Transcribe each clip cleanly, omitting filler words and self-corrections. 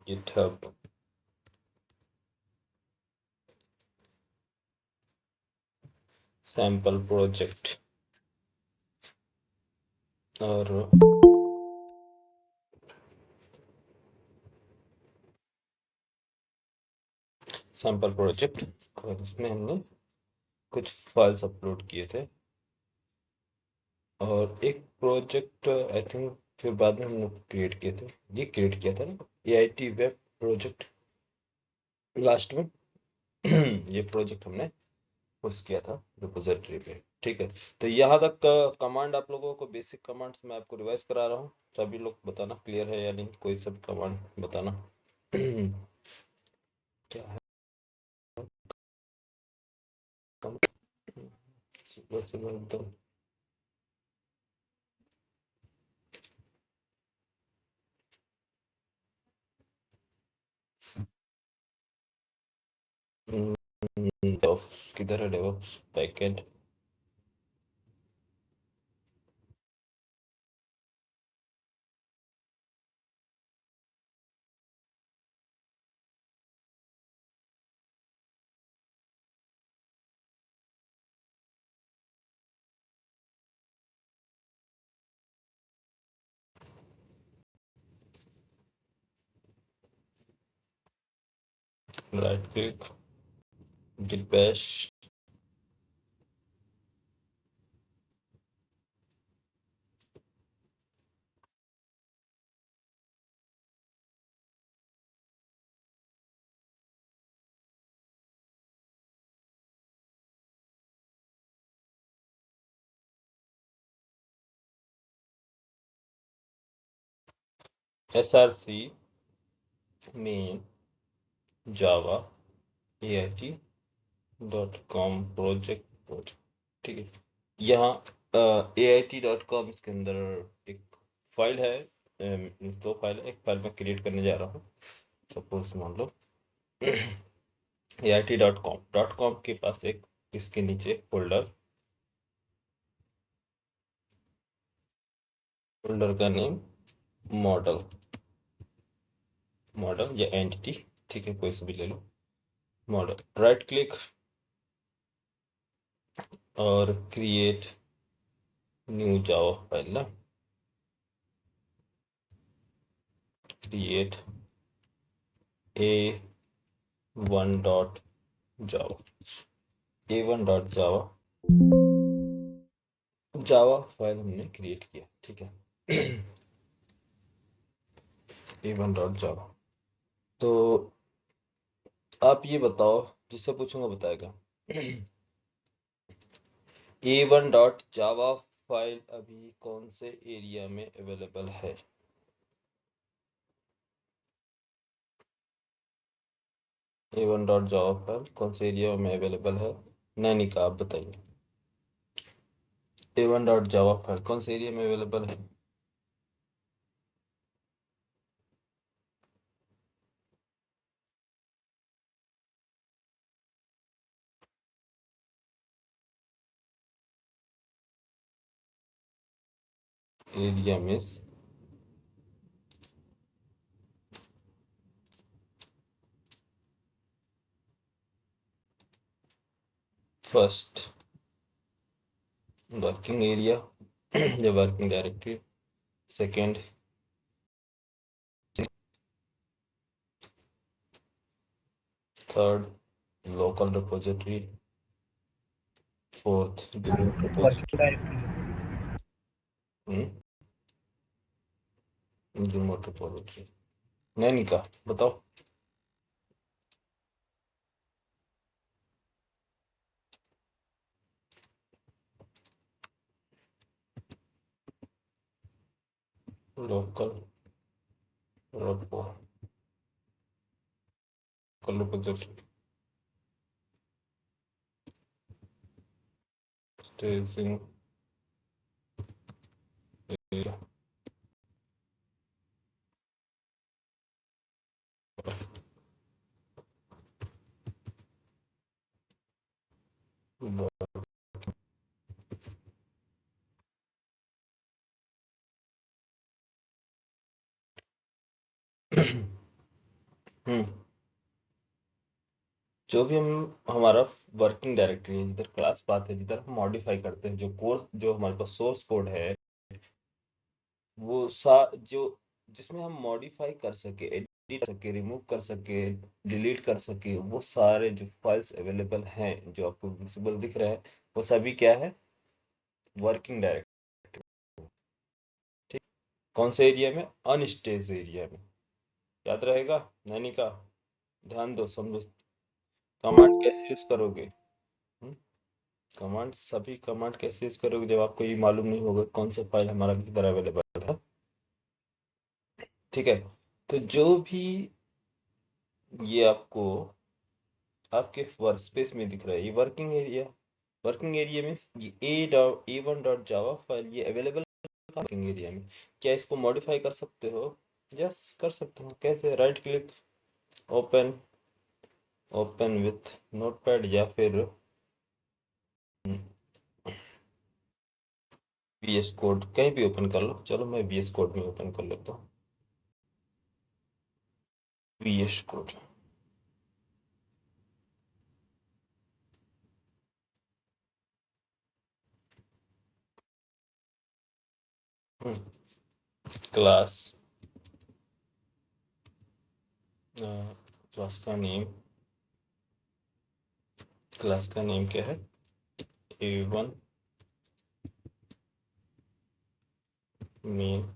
GitHub sample project और sample project और इसमें हमने कुछ फाइल्स अपलोड किए थे और एक प्रोजेक्ट आई थिंक फिर बाद में हमने क्रिएट किए थे। ये क्रिएट किया था ना AIT वेब प्रोजेक्ट लास्ट में ये प्रोजेक्ट हमने पुश किया था रिपोजिटरी पे। ठीक है, तो यहाँ तक कमांड आप लोगों को बेसिक कमांड्स मैं आपको रिवाइज करा रहा हूँ। सभी लोग बताना क्लियर है या नहीं, कोई सब कमांड बताना क्या है एकदम किधर है DevOps backend right click git bash src main java AIT.com project. ठीक है, यहाँ AIT.com इसके अंदर एक फाइल है, दो फाइल है। एक फाइल मैं क्रिएट करने जा रहा हूँ। सपोज मान लो AIT.com के पास एक इसके नीचे फोल्डर का नेम मॉडल या एंटिटी, ठीक है, कोई से भी ले लो। मॉडल, राइट क्लिक और क्रिएट न्यू जावा फाइल ना, क्रिएट a1.java जावा फाइल हमने क्रिएट किया। ठीक है a1.java। तो आप ये बताओ, जिससे पूछूंगा बताएगा a1.java फाइल अभी कौन से एरिया में अवेलेबल है? a1.java फाइल कौन से एरिया में अवेलेबल है? नैनिका, आप बताइए a1.java फाइल कौन से एरिया में अवेलेबल है? Area means first working area या working directory, second third local repository, fourth delete working repository, directory. Remote repository. Nainika बताओ। Local repository, staging area, hmm जो भी हम हमारा वर्किंग डायरेक्टरी है, जिधर क्लास पाथ है, जिधर हम मॉडिफाई करते हैं, जो कोड, जो हमारे पास सोर्स कोड है, वो जो जिसमें हम मॉडिफाई कर सके, एडिट कर सके, रिमूव कर सके, डिलीट कर सके, वो सारे जो फाइल्स अवेलेबल हैं, जो आपको विजिबल दिख रहा है, वो सभी क्या है, वर्किंग डायरेक्टरी। ठीक। कौन से एरिया में? अनस्टेज एरिया में। याद रहेगा नैनी का? ध्यान दो, समझो। कमांड कैसे यूज करोगे? कमांड, सभी कमांड कैसे यूज करोगे जब आपको ये मालूम नहीं होगा कौन सा फाइल हमारा किधर अवेलेबल है? ठीक है। तो जो भी ये आपको आपके वर्क स्पेस में दिख रहा है, ये वर्किंग एरिया। वर्किंग एरिया में ये a1.java फाइल ये अवेलेबल वर्किंग एरिया में। क्या इसको मॉडिफाई कर सकते हो? यस, कर सकते हो। कैसे? Right click, open, open with notepad, या फिर VS कोड कहीं भी ओपन कर लो। चलो मैं VS कोड में ओपन कर लेता हूँ। VS code. क्लास, क्लास का नेम, क्लास का नेम क्या है? A1 main,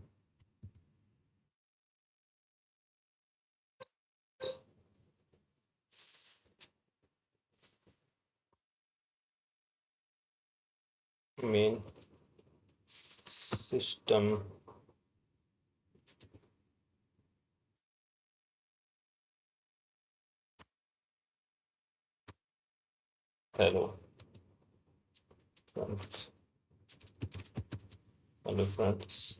main system hello friends, hello friends.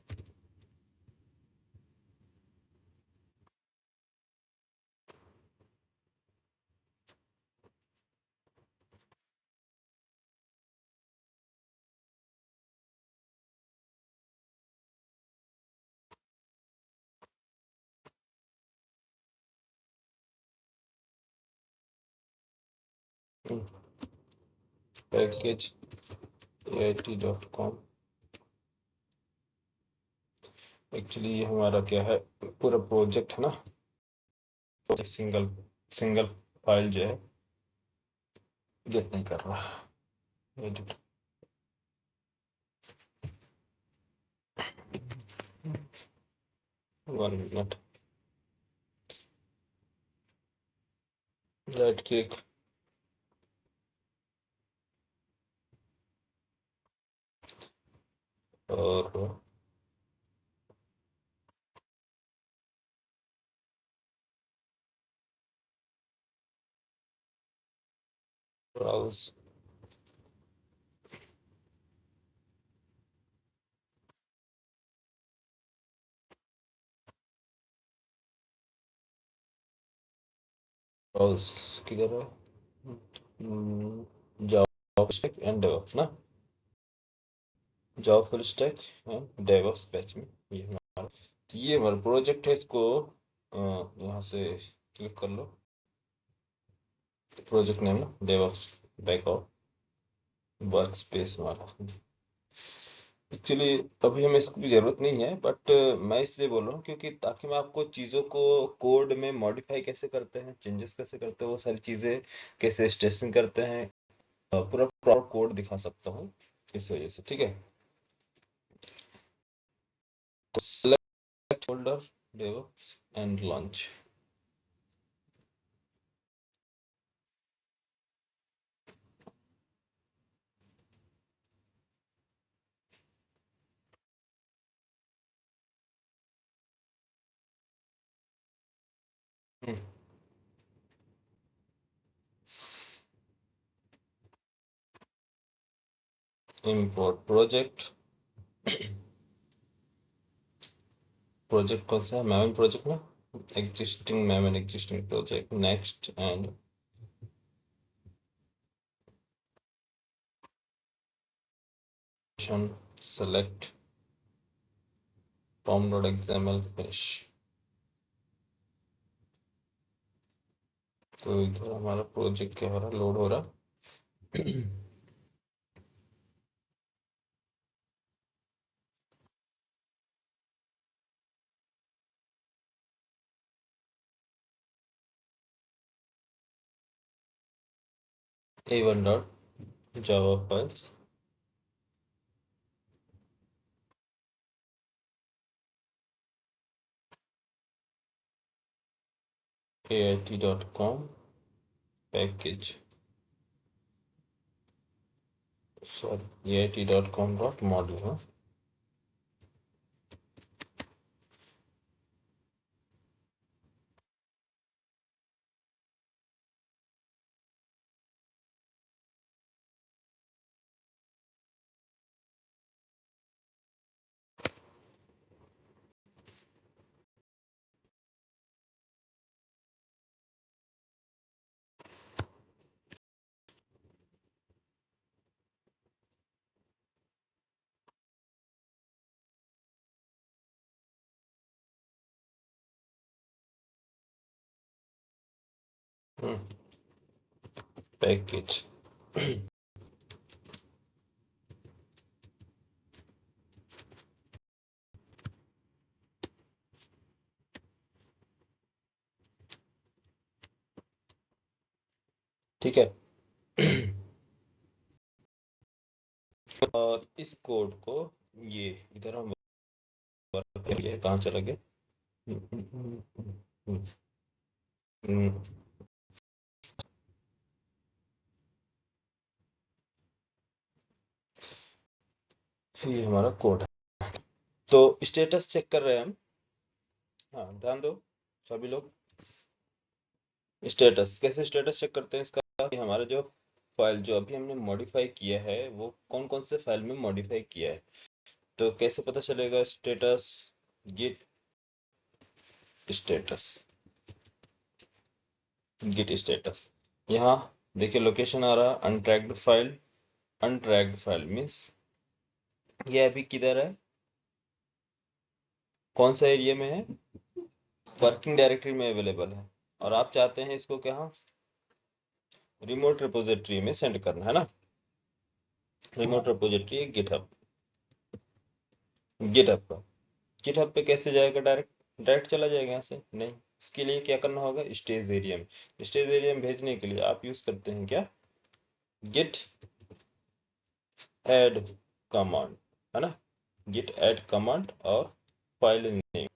Package AIT.com। Actually ये हमारा क्या है, पूरा प्रोजेक्ट है ना, तो सिंगल सिंगल फाइल जो है गेट नहीं कर रहा। Edit, 1 minute. राइट क्लिक, और ब्राउज। ब्राउज किधर है? जावा स्टैक एंड डेवऑप्स ना, Java full stack and DevOps batch में ये हमारा, तो ये हमारा प्रोजेक्ट है। इसको यहाँ से क्लिक कर लो, प्रोजेक्ट नेम ना डेवऑप्स बैकअप वर्क स्पेस हमारा। एक्चुअली अभी हमें इसकी जरूरत नहीं है, बट मैं इसलिए बोल रहा हूँ क्योंकि ताकि मैं आपको चीज़ों को कोड में मॉडिफाई कैसे करते हैं, चेंजेस कैसे करते हैं, वो सारी चीज़ें कैसे स्टेशन करते हैं, पूरा प्रॉपर कोड दिखा सकता हूँ इस वजह से। ठीक है, तो select folder DevOps and launch. Import project, project कौन सा है? मेमन प्रोजेक्ट ना, existing Memon existing project, next and select pom.xml finish। तो इधर हमारा प्रोजेक्ट क्या हो रहा है, लोड हो रहा। A1 डॉट जावा files AIT.com package, sorry AIT.com dot module. हाँ पैकेज। ठीक है। और इस कोड को ये इधर हम वर्क करेंगे, कहाँ चला गया? ये हमारा कोड है। तो स्टेटस चेक कर रहे हैं हम। हाँ ध्यान दो सभी लोग। स्टेटस कैसे स्टेटस चेक करते हैं इसका, कि हमारा जो फाइल जो अभी हमने मॉडिफाई किया है वो कौन कौन से फाइल में मॉडिफाई किया है। तो कैसे पता चलेगा status? Git status, git status. यहाँ देखिए लोकेशन आ रहा untracked file. Untracked file means ये अभी किधर है, कौन सा एरिया में है, वर्किंग डायरेक्टरी में अवेलेबल है। और आप चाहते हैं इसको क्या, रिमोट रिपोजिटरी में सेंड करना है ना। रिमोट रिपोजिटरी गिटहब, गिटहब पर। गिटहब पे कैसे जाएगा? डायरेक्ट डायरेक्ट चला जाएगा यहाँ से? नहीं, इसके लिए क्या करना होगा, स्टेज एरिया में। स्टेज एरिया में भेजने के लिए आप यूज करते हैं क्या, गिट एड कमांड, है ना। गिट एड कमांड और file name,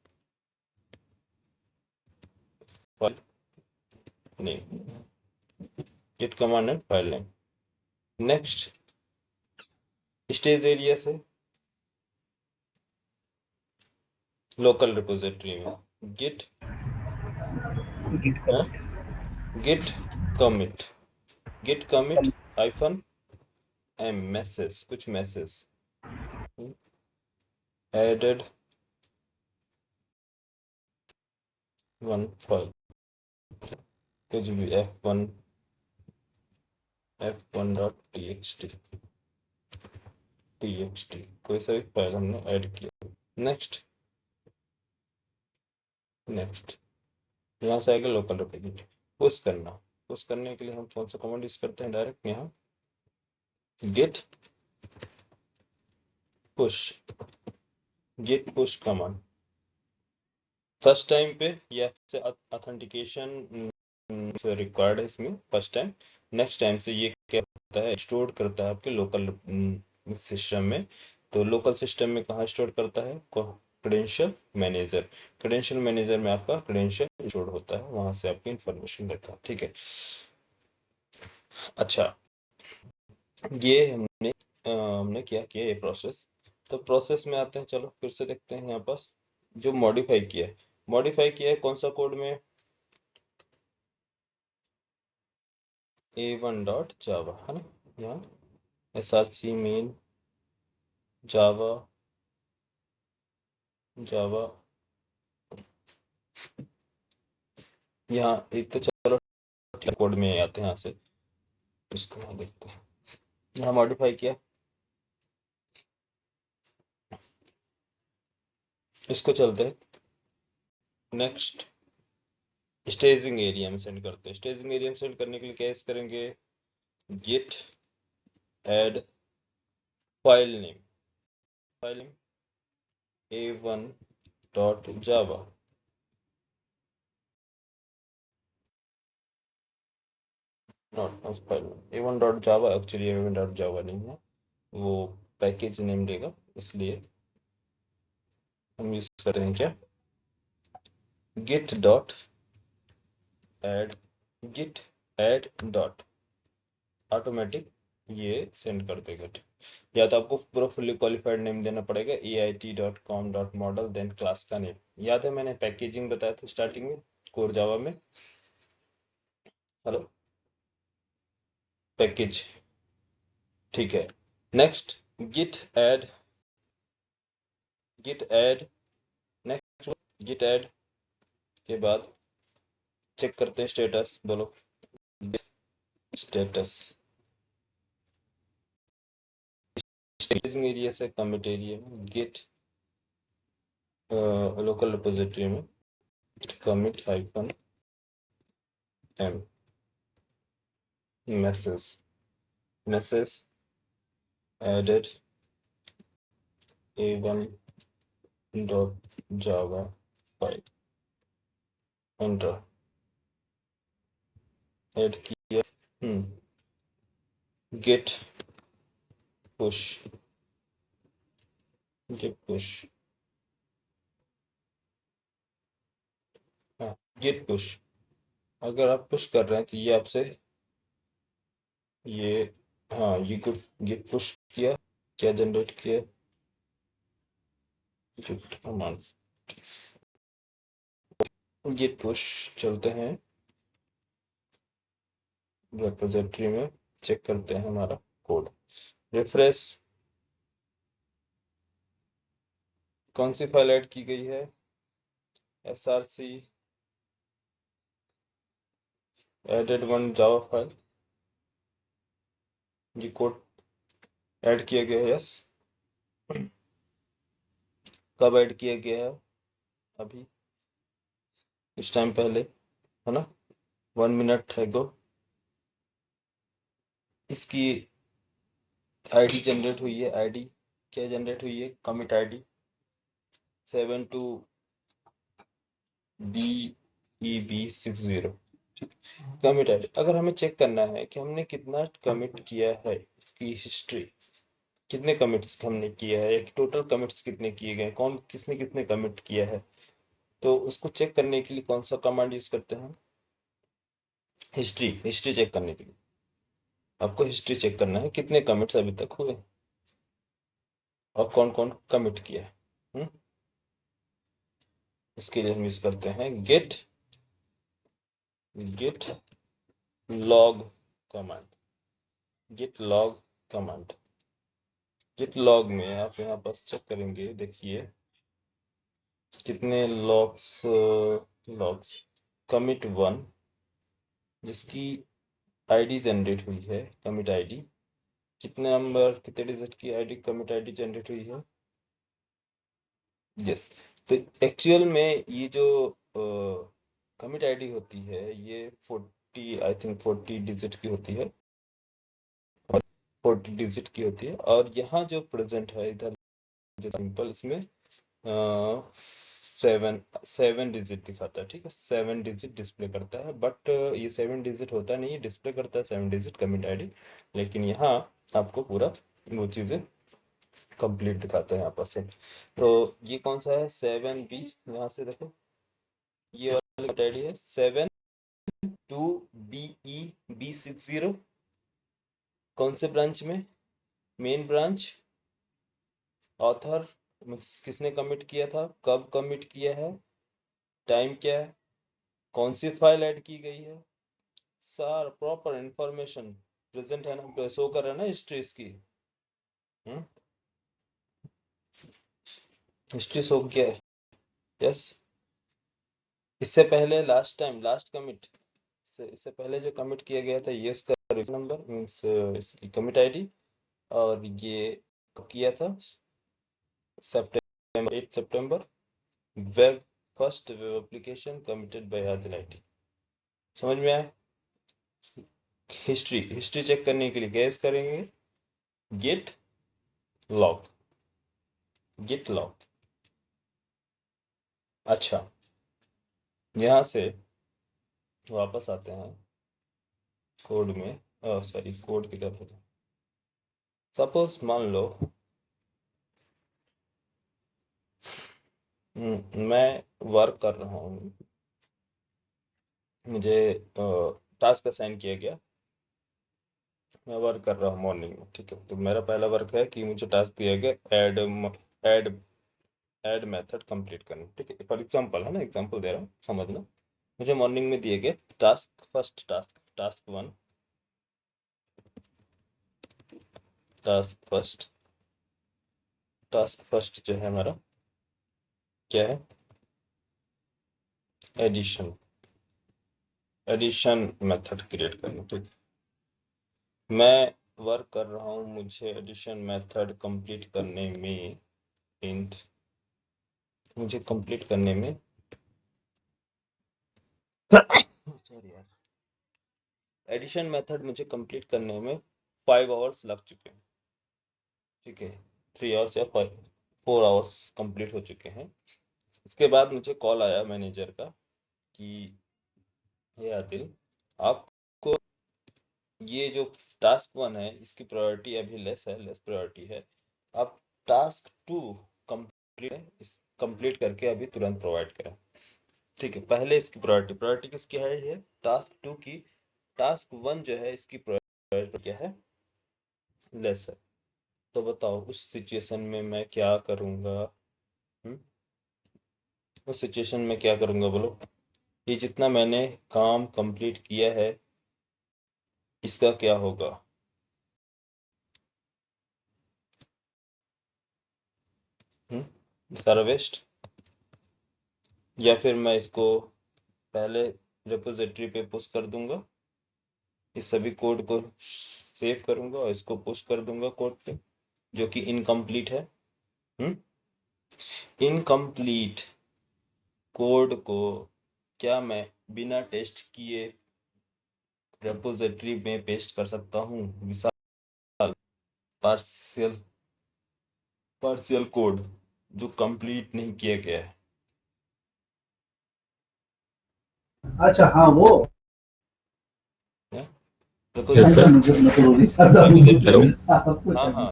file name, git command and file name. Next stage area से लोकल रिपोजिटरी में git git commit, git commit, git commit hyphen M message, कुछ message added one file, कुछ भी f1 dot txt कोई सा भी file हमने add किया। नेक्स्ट नेक्स्ट यहाँ से आएगा लोकल रिपोजिटरी। पुश करना, पुश करने के लिए हम कौन सा कमांड यूज करते हैं, डायरेक्ट यहाँ git push, git push command. First time पे या ऑथेंटिकेशन रिक्वायर्ड है इसमें फर्स्ट टाइम। नेक्स्ट टाइम से ये क्या होता है, स्टोर करता है आपके लोकल सिस्टम में। तो लोकल सिस्टम में कहाँ स्टोर करता है, क्रेडेंशियल मैनेजर। क्रेडेंशियल मैनेजर में आपका क्रेडेंशियल स्टोर होता है, वहां से आपकी इंफॉर्मेशन लेता है। ठीक है। अच्छा, ये हमने क्या किया ये प्रोसेस। तो प्रोसेस में आते हैं, चलो फिर से देखते हैं यहाँ पास जो मॉडिफाई किया है। मॉडिफाई किया है कौन सा कोड में, A1 डॉट जावा, है ना। यहाँ src मेन जावा, जावा। यहाँ एक तो चलो कोड में आते हैं, यहाँ से इसको यहाँ देखते हैं। यहाँ मॉडिफाई किया, इसको चलते हैं नेक्स्ट। स्टेजिंग एरिया में सेंड करते हैं। स्टेजिंग एरिया में सेंड करने के लिए क्या यूज करेंगे, git add file name a1.java, not file a1.java, actually a1.java नहीं है, वो पैकेज नेम देगा, इसलिए हम यूज करते हैं क्या, git dot add, git add dot automatic ये सेंड कर देगा। या तो आपको पूरा फुल्ली क्वालिफाइड नेम देना पड़ेगा, ait.com.model देन क्लास का नेम। याद है मैंने पैकेजिंग बताया था स्टार्टिंग में कोर जावा में, हेलो, पैकेज, ठीक है। Next git add next git add के बाद चेक करते हैं स्टेटस, बोलो स्टेटस, स्टेजिंग एरिया से कमिट एरिया में गिट लोकल रिपोजिटरी में commit -m message added a1.java file, enter, add किया, git push, हाँ git push, अगर आप पुश कर रहे हैं तो ये आपसे ये, हाँ ये git push किया, क्या जनरेट किया, git push, चलते हैं रिपोजिटरी में, चेक करते हैं हमारा कोड, रिफ्रेश, कौन सी फाइल ऐड की गई है, src added one Java file, ये कोड ऐड किया गया है, यस, कब ऐड किया गया है, अभी इस टाइम पहले, है ना, 1 मिनट है गो, इसकी आईडी जनरेट हुई है, आईडी क्या जनरेट हुई है, commit ID 72BEB60, commit ID. अगर हमें चेक करना है कि हमने कितना कमिट किया है, इसकी हिस्ट्री, कितने कमिट्स हमने किया है, या टोटल कमिट्स कितने किए गए, कौन किसने कितने कमिट किया है, तो उसको चेक करने के लिए कौन सा कमांड यूज करते हैं, हिस्ट्री चेक करने के लिए आपको हिस्ट्री चेक करना है, कितने कमिट्स अभी तक हुए और कौन कौन कमिट किया है। इसके लिए हम यूज करते हैं git log command, git log में आप यहाँ पास चेक करेंगे, देखिए कितने लॉग्स कमिट 1 जिसकी आईडी जनरेट हुई है, कमिट आईडी कितने नंबर, कितने डिजिट की आईडी, कमिट आईडी जनरेट हुई है, यस। तो एक्चुअल में ये जो कमिट आईडी होती है ये 40, आई थिंक 40 डिजिट की होती है, 40 डिजिट की होती है, और यहाँ जो प्रेजेंट है इधर जो सिंपल, इसमें 7 डिजिट दिखाता है, ठीक है, 7 डिजिट डिस्प्ले करता है, बट ये 7 डिजिट होता नहीं है, डिस्प्ले करता है 7 डिजिट कमिट आईडी, लेकिन यहाँ आपको पूरा वो चीजें कंप्लीट दिखाता है यहाँ पर से। तो ये कौन सा है, 7B, यहाँ से देखो ये वाली आईडी है 72BEB60, कौन से ब्रांच में, मेन ब्रांच, ऑथर किसने कमिट किया था, कब कमिट किया है, टाइम क्या है, कौन सी फाइल ऐड की गई है, सार प्रॉपर इंफॉर्मेशन प्रेजेंट है ना, शो कर रहा है ना हिस्ट्री इसकी, हिस्ट्री शो किया है, यस। इससे पहले लास्ट कमिट, इससे पहले जो कमिट किया गया था, ये इसका नंबर मींस इसकी कमिट आईडी, और ये कब किया था, सितंबर 8 सितंबर, web first web application committed by Adil IT, समझ में आया? हिस्ट्री चेक करने के लिए क्या यूज करेंगे? Get log. अच्छा, यहां से वापस आते हैं कोड में। सॉरी, कोड की तरफ। सपोज मान लो मैं वर्क कर रहा हूँ, मुझे टास्क असाइन किया गया, मैं वर्क कर रहा हूँ मॉर्निंग में, ठीक है। तो मेरा पहला वर्क है कि मुझे टास्क दिया गया ऐड ऐड मेथड कंप्लीट करना, ठीक है। फॉर एग्जांपल है ना, एग्जांपल दे रहा हूँ, समझना। मुझे मॉर्निंग में दिए गए first task one, task first जो है हमारा क्या है? एडिशन मेथड क्रिएट करना, ठीक। मैं वर्क कर रहा हूँ, मुझे एडिशन मेथड कंप्लीट करने में सॉरी यार, एडिशन मेथड मुझे कंप्लीट करने में 5 आवर्स लग चुके हैं, ठीक है। 3 आवर्स या 4 आवर्स कंप्लीट हो चुके हैं। इसके बाद मुझे कॉल आया मैनेजर का कि ये आदिल, आपको ये जो टास्क वन है इसकी प्रायोरिटी अभी लेस प्रायोरिटी है, आप टास्क टू कंप्लीट करके अभी तुरंत प्रोवाइड करें, ठीक है। पहले इसकी प्रायोरिटी किसकी है? ये टास्क टू की। टास्क वन जो है इसकी प्रायोरिटी क्या है? लेस है। तो बताओ उस सिचुएशन में मैं क्या करूंगा? उस सिचुएशन में क्या करूंगा बोलो? ये जितना मैंने काम कंप्लीट किया है इसका क्या होगा? सारा वेस्ट? या फिर मैं इसको पहले रिपोजिटरी पे पुश कर दूंगा, इस सभी कोड को सेव करूंगा और इसको पुश कर दूंगा कोड पे जो कि इनकम्प्लीट है। इनकम्प्लीट कोड को क्या मैं बिना टेस्ट किए रिपोजिटरी में पेस्ट कर सकता हूँ? विशाल, पार्शियल कोड जो कंप्लीट नहीं किया गया है। अच्छा, हाँ वो यस सर। Repository hello. में, हाँ हाँ,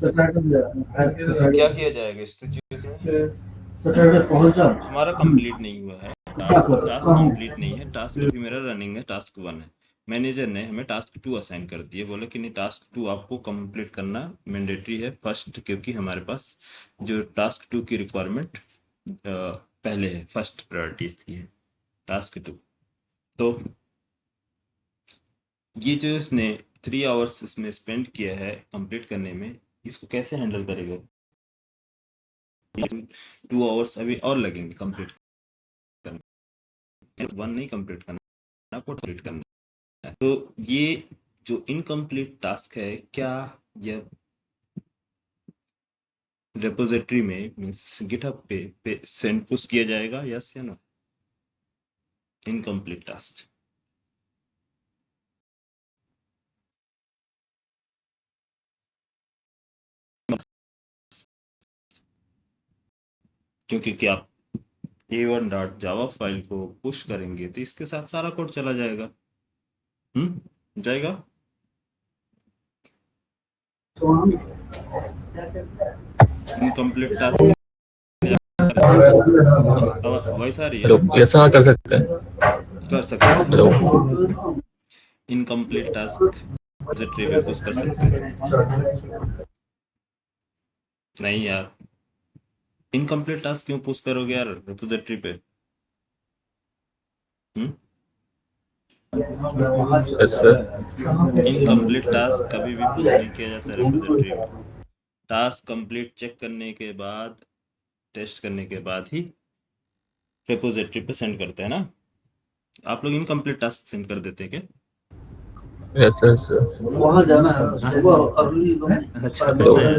क्या किया जाएगा इस सिचुएशन में? हमारा कंप्लीट नहीं हुआ है टास्क कंप्लीट नहीं है, टास्क अभी मेरा रनिंग है, टास्क वन है। मैनेजर ने हमें टास्क टू असाइन कर दिए, बोला कि नहीं टास्क टू आपको कंप्लीट करना मैंडेटरी है फर्स्ट, क्योंकि हमारे पास जो टास्क टू की रिक्वायरमेंट पहले है, फर्स्ट प्रायोरिटी की है टास्क टू। तो ये जो इसने 3 आवर्स इसमें स्पेंड किया है कंप्लीट करने में, इसको कैसे हैंडल करेगा? 2 आवर्स अभी और लगेंगे कंप्लीट करने, वन नहीं कंप्लीट करना, आपको कंप्लीट करना है। तो ये जो इनकम्प्लीट टास्क है, क्या यह रिपोजिटरी में मींस गिटहब पे सेंड पुश किया जाएगा? यस या नो? इनकम्प्लीट टास्क क्योंकि क्या आप a1.java फाइल को पुश करेंगे तो इसके साथ सारा कोड चला जाएगा। जाएगा। इनकम्प्लीट टास्क वॉइस आ रही है? हेलो, यस हाँ कर सकते हैं। कर सकते हैं। हेलो। इनकम्प्लीट टास्क रिपोजिटरी में पुश कर सकते हैं। नहीं यार, इनकम्प्लीट टास्क क्यों पुश करोगे यार रिपोजिटरी पे? Yes sir. इनकम्प्लीट टास्क कभी भी पुश नहीं किया जाता रिपोजिटरी में। टास्क कंप्लीट चेक करने के बाद, टेस्ट करने के बाद ही रिपोजिटरी पे सेंड करते हैं ना। आप लोग इनकम्प्लीट टास्क सेंड कर देते हैं क्या? Yes yes sir. वहाँ जाना है सुबह अर्ली, अच्छा कैसा है?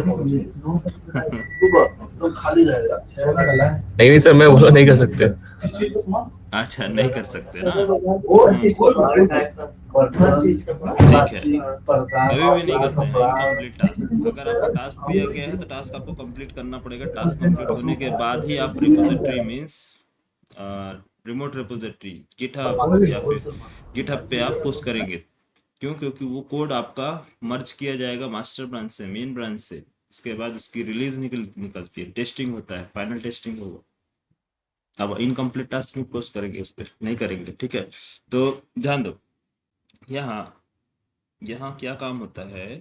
सुबह तो खाली रहेगा। नहीं नहीं सर, मैं बोला नहीं कर सकते। किस चीज का समान? अच्छा नहीं कर सकते ना। वो चीज ठीक है, कभी भी नहीं करते हैं इनकम्प्लीट टास्क। अगर आपको टास्क दिया गया है तो टास्क आपको कंप्लीट करना पड़ेगा। टास्क कंप्लीट होने के बाद ही आप repository means remote repository GitHub या फिर गिटहब पे आप पुश करेंगे। क्यों? क्योंकि वो कोड आपका मर्ज किया जाएगा मास्टर ब्रांच से, मेन ब्रांच से। इसके बाद उसकी रिलीज निकलती है, टेस्टिंग होता है, फाइनल टेस्टिंग होगा। अब इनकम्प्लीट टास्क में पोस्ट करेंगे, उस पर नहीं करेंगे। ठीक है, तो ध्यान दो। यहाँ यहाँ क्या काम होता है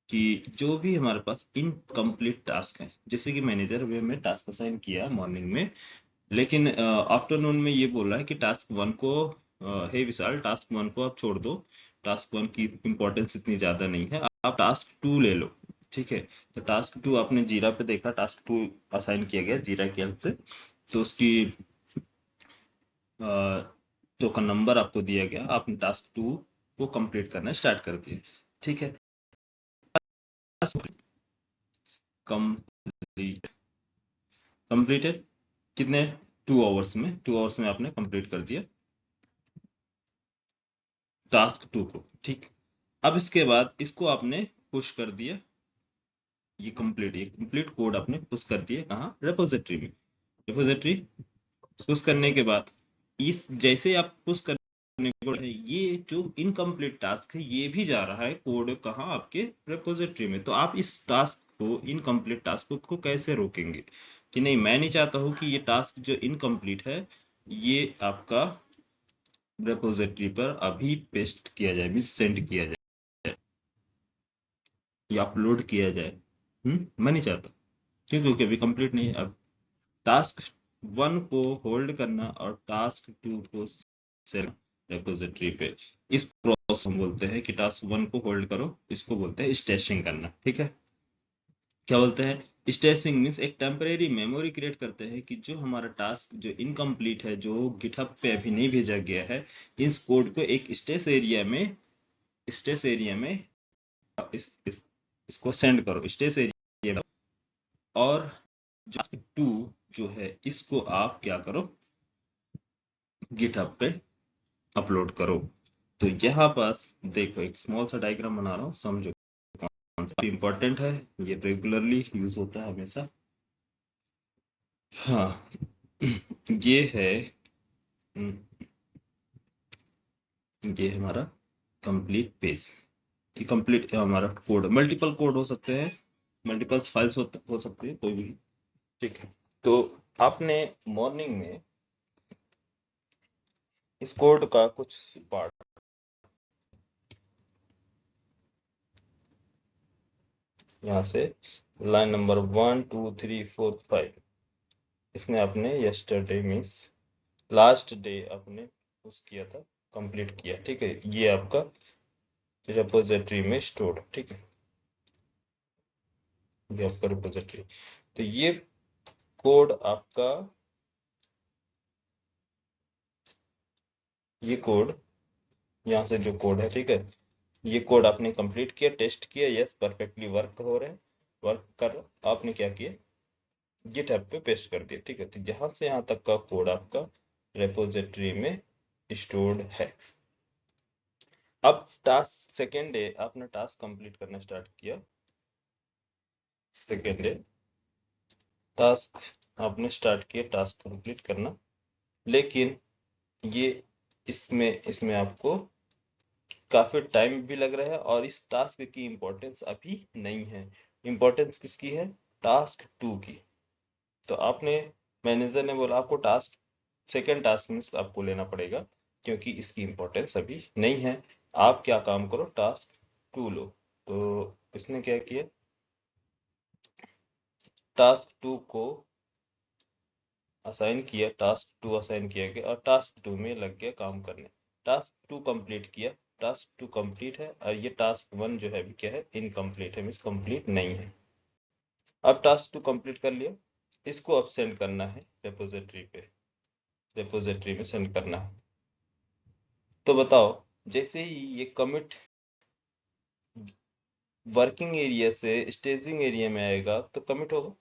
कि जो भी हमारे पास इनकम्प्लीट टास्क है, जैसे कि मैनेजर वे में टास्क असाइन किया मॉर्निंग में, लेकिन आफ्टरनून में ये बोल रहा है कि टास्क वन को हे विशाल, टास्क वन को आप छोड़ दो, टास्क वन की इम्पोर्टेंस इतनी ज्यादा नहीं है, आप टास्क टू ले लो। ठीक है, तो टास्क टू आपने जीरा पे देखा, टास्क टू असाइन किया गया जीरा की हेल्प से, तो उसकी टोकन नंबर आपको दिया गया, आपने टास्क टू को कंप्लीट करना स्टार्ट कर दिया। ठीक है, कंप्लीट कंप्लीटेड कितने? 2 आवर्स में, 2 आवर्स में आपने कंप्लीट कर दिया टास्क टू को। ठीक, अब इसके बाद इसको आपने पुश कर दिया, ये कंप्लीट कोड आपने पुश कर दिया कहाँ? रेपोजिटरी में। रेपोजिटरी पुश करने के बाद इस जैसे आप पुश करने को, ये जो इनकम्प्लीट टास्क है ये भी जा रहा है कोड कहाँ? आपके रेपोजिटरी में। तो आप इस टास्क को, इनकम्प्लीट टास्क को कैसे रोकेंगे कि नहीं, मैं नहीं चाहता हूँ कि ये टास्क जो इनकम्प्लीट है ये आपका रेपोजिटरी पर अभी पेस्ट किया जाए, मीन्स सेंड किया जाए या अपलोड किया जाए। मैं नहीं चाहता। क्यों? क्योंकि अभी कंप्लीट नहीं है। अब टास्क वन को होल्ड करना और टास्क टू को सेट रेपोजिटरी पे, इस प्रोसेस हम बोलते हैं कि टास्क वन को होल्ड करो, इसको बोलते हैं स्टेशिंग करना। ठीक है, क्या बोलते हैं? स्टेशिंग मीन्स एक टेम्परेरी मेमोरी क्रिएट करते हैं कि जो हमारा टास्क जो इनकम्प्लीट है, जो गिटहब पे अभी नहीं भेजा गया है, इस कोड को एक स्टेस एरिया में इसको सेंड करो स्टेस एरिया में। और टास्क टू जो है इसको आप क्या करो? गिटहब पे अपलोड करो। तो यहाँ पास देखो, एक स्मॉल सा डायग्राम बना रहा हूँ, समझो कौन सा इंपॉर्टेंट है, ये रेगुलरली यूज होता है हमेशा। हाँ, ये है ये हमारा कंप्लीट पेज। ये कंप्लीट हमारा कोड, मल्टीपल कोड हो सकते हैं, मल्टीपल्स फाइल्स हो सकती है, कोई भी। ठीक है, तो आपने मॉर्निंग में इस कोड का कुछ पार्ट, यहाँ से लाइन नंबर 1 2 3 4 5, इसने आपने यस्टरडे मीन्स लास्ट डे आपने उस किया था, कंप्लीट किया। ठीक है, ये आपका रिपोजिटरी में स्टोर्ड। ठीक है, ये आपका रिपोजिटरी। तो ये कोड आपका, ये कोड यहाँ से जो कोड है, ठीक है, ये कोड आपने कंप्लीट किया, टेस्ट किया, यस परफेक्टली वर्क हो रहे हैं, वर्क कर, आपने क्या किया? गिटहब पे पेस्ट कर दिया। ठीक है, तो यहाँ से यहाँ तक का कोड आपका रेपोजिटरी में स्टोर्ड है। अब टास्क सेकेंड डे आपने टास्क कंप्लीट करना स्टार्ट किया। सेकेंड डे टास्क आपने स्टार्ट किया, टास्क कंप्लीट करना, लेकिन ये इसमें इसमें आपको काफी टाइम भी लग रहा है और इस टास्क की इंपॉर्टेंस अभी नहीं है। इंपॉर्टेंस किसकी है? टास्क टू की। तो आपने, मैनेजर ने बोला आपको टास्क, सेकेंड टास्क में आपको लेना पड़ेगा क्योंकि इसकी इंपॉर्टेंस अभी नहीं है। आप क्या काम करो? Task to low. तो इसने क्या किया? टास्क टू को असाइन किया, टास्क टू असाइन किया गया और टास्क टू में लग गया काम करने। टास्क टू कंप्लीट किया, टास्क टू कंप्लीट है और ये टास्क वन जो है अभी क्या है? इनकम्प्लीट है, मीन्स कंप्लीट नहीं है। अब टास्क टू कंप्लीट कर लिया, इसको अब सेंड करना है रेपोजिटरी पे, रेपोजिटरी में सेंड करना है। तो बताओ, जैसे ही ये कमिट वर्किंग एरिया से स्टेजिंग एरिया में आएगा तो कमिट होगा,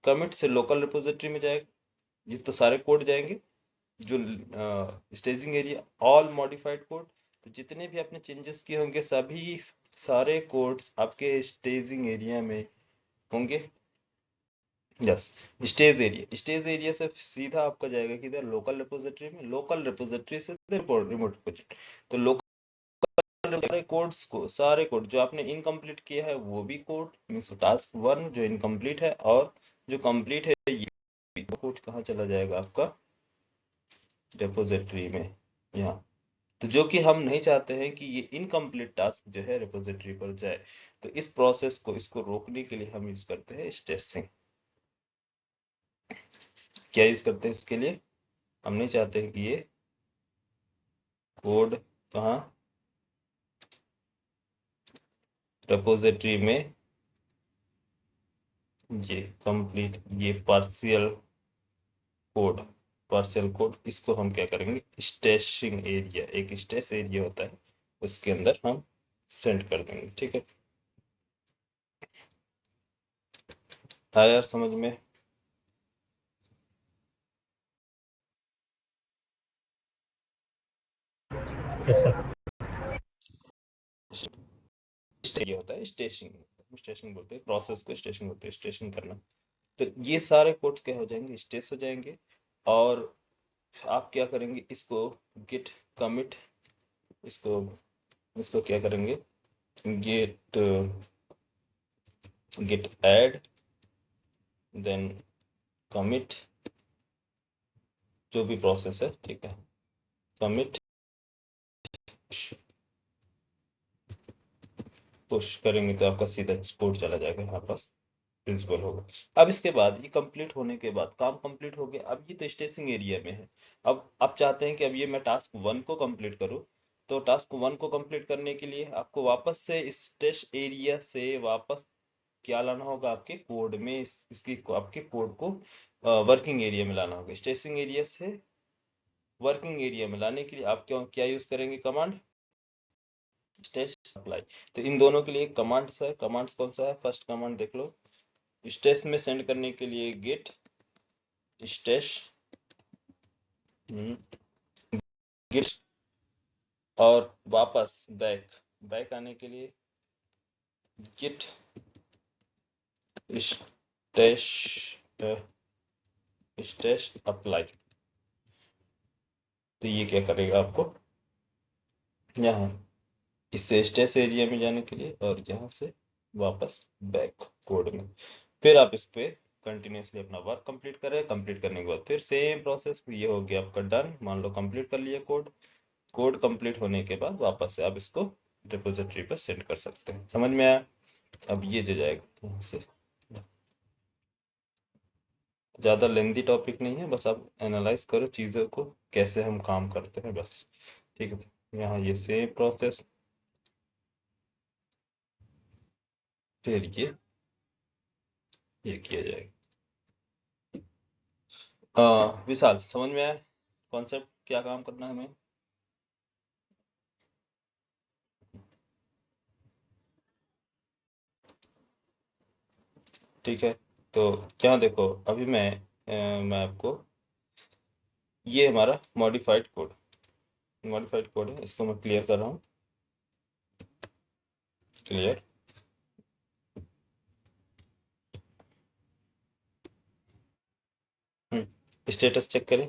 कमिट से लोकल रिपोजिटरी में जाएगा, ये तो सारे कोड जाएंगे जो staging area, all modified code. तो जितने भी आपने चेंजेस किए होंगे सभी सारे कोड्स आपके स्टेजिंग एरिया में होंगे। यस, स्टेज एरिया से सीधा आपका जाएगा किधर, लोकल रिपोजिटरी में, लोकल रिपोजिटरी से रिमोट रिपोजिटरी। तो लोकल सारे कोड जो आपने इनकम्प्लीट किया है वो भी कोड मीन्स टास्क 1 जो इनकम्प्लीट है, और जो कंप्लीट है ये कोड कहाँ चला जाएगा आपका रिपोजिटरी में यहाँ। तो जो कि हम नहीं चाहते हैं कि ये इनकम्प्लीट टास्क जो है रिपोजिटरी पर जाए। तो इस प्रोसेस को, इसको रोकने के लिए हम यूज करते हैं स्टेसिंग। क्या यूज करते हैं इसके लिए, हम नहीं चाहते हैं कि ये कोड कहाँ रिपोजिटरी में ये कंप्लीट, ये पार्शियल कोड इसको हम क्या करेंगे, स्टेशिंग एरिया, एक स्टेश एरिया होता है उसके अंदर हम सेंड कर देंगे। ठीक है, आया यार समझ में? Yes sir. ये होता है स्टेशिंग बोलते हैं, प्रोसेस को स्टेशिंग बोलते हैं, स्टेशिंग करना। तो ये सारे कोड्स क्या हो जाएंगे, स्टेश हो जाएंगे। और आप क्या करेंगे, इसको गिट कमिट, इसको इसको क्या करेंगे, गिट ऐड देन कमिट, जो भी प्रोसेस है, ठीक है, कमिट पुश करेंगे तो आपका सीधा कोड चला जाएगा यहाँ पास, प्रिंसिपल होगा। अब इसके बाद ये कंप्लीट होने के बाद, काम कंप्लीट हो गया, अब ये तो स्टेसिंग एरिया में है। अब आप चाहते हैं कि अब ये मैं टास्क 1 को कंप्लीट करूँ। तो टास्क 1 को कंप्लीट करने के लिए आपको वापस से स्टेश एरिया से वापस क्या लाना होगा, आपके कोड में इसकी आपके कोड को वर्किंग एरिया में लाना होगा। स्टेसिंग एरिया से वर्किंग एरिया में लाने के लिए आप क्या यूज करेंगे, कमांड स्टेश अप्लाई। तो इन दोनों के लिए कमांड्स है, कमांड्स कौन सा है, फर्स्ट कमांड देख लो। स्टेश में सेंड करने के लिए गेट स्टेश गेट, और वापस बैक आने के लिए गेट स्टेश स्टेश अप्लाई। तो ये क्या करेगा आपको, यहाँ इससे स्टेश एरिया में जाने के लिए, और यहाँ से वापस बैक कोड में। फिर आप इस पे कंटिन्यूसली अपना वर्क कंप्लीट करें। कंप्लीट करने के बाद फिर सेम प्रोसेस, ये हो गया आपका डन, मान लो कंप्लीट कर लिया कोड कंप्लीट होने के बाद वापस से आप इसको रिपोजिटरी पर सेंड कर सकते हैं। समझ में आया? अब ये जो जाएगा यहाँ से, ज़्यादा लेंदी टॉपिक नहीं है, बस आप एनालाइज करो चीज़ों को कैसे हम काम करते हैं बस। ठीक है, यहाँ ये सेम प्रोसेस, फिर ये किया जाएगा। विशाल समझ में आया कॉन्सेप्ट, क्या काम करना है हमें? ठीक है, तो क्या देखो, अभी मैं आपको, ये हमारा मॉडिफाइड कोड है, इसको मैं क्लियर कर रहा हूँ, क्लियर। स्टेटस चेक करें,